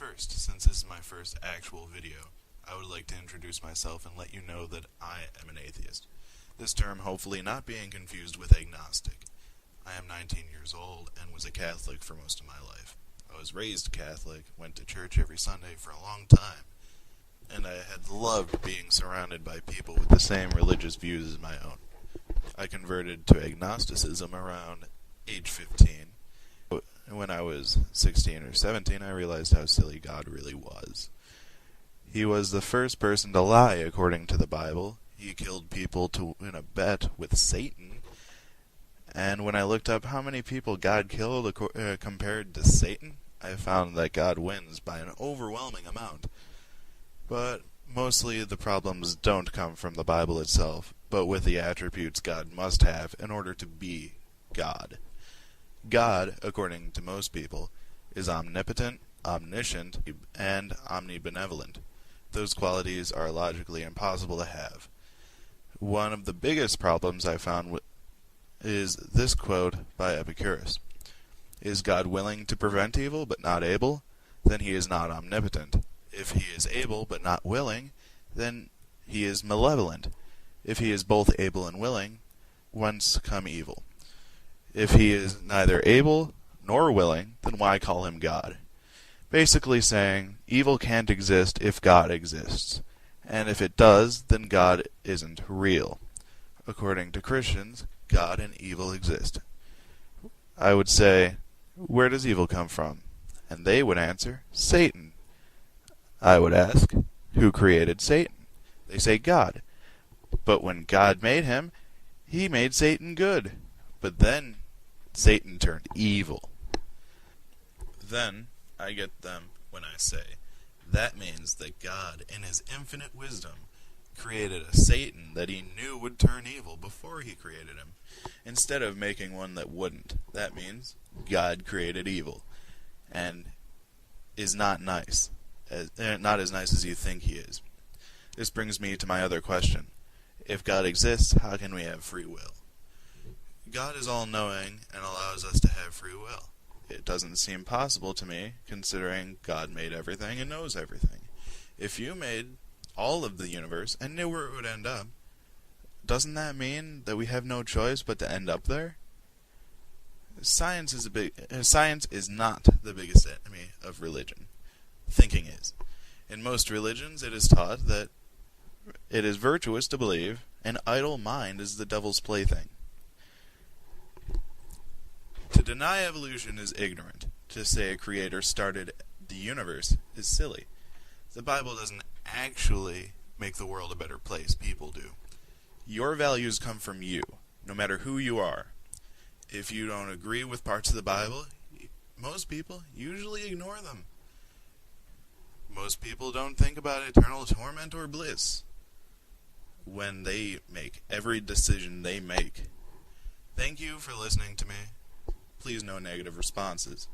First, since this is my first actual video, I would like to introduce myself and let you know that I am an atheist. This term hopefully not being confused with agnostic. I am 19 years old and was a Catholic for most of my life. I was raised Catholic, went to church every Sunday for a long time, and I had loved being surrounded by people with the same religious views as my own. I converted to agnosticism around age 15. When I was 16 or 17, I realized how silly God really was. He was the first person to lie according to the Bible. He killed people to win a bet with Satan. And when I looked up how many people God killed compared to Satan, I found that God wins by an overwhelming amount. But mostly the problems don't come from the Bible itself, but with the attributes God must have in order to be God. God, according to most people, is omnipotent, omniscient, and omnibenevolent. Those qualities are logically impossible to have. One of the biggest problems I found is this quote by Epicurus. Is God willing to prevent evil but not able? Then he is not omnipotent. If he is able but not willing, then he is malevolent. If he is both able and willing, whence come evil? If he is neither able nor willing, then why call him God? Basically saying, evil can't exist if God exists. And if it does, then God isn't real. According to Christians, God and evil exist. I would say, where does evil come from? And they would answer, Satan. I would ask, who created Satan? They say God. But when God made him, he made Satan good. But then Satan turned evil. Then I get them when I say, that means that God, in his infinite wisdom, created a Satan that he knew would turn evil before he created him, instead of making one that wouldn't. That means God created evil, and is not nice, not as nice as you think he is. This brings me to my other question. If God exists, how can we have free will? God is all-knowing and allows us to have free will. It doesn't seem possible to me, considering God made everything and knows everything. If you made all of the universe and knew where it would end up, doesn't that mean that we have no choice but to end up there? Science is not the biggest enemy of religion. Thinking is. In most religions, it is taught that it is virtuous to believe an idle mind is the devil's plaything. To deny evolution is ignorant. To say a creator started the universe is silly. The Bible doesn't actually make the world a better place. People do. Your values come from you, no matter who you are. If you don't agree with parts of the Bible, most people usually ignore them. Most people don't think about eternal torment or bliss when they make every decision they make. Thank you for listening to me. Please no negative responses.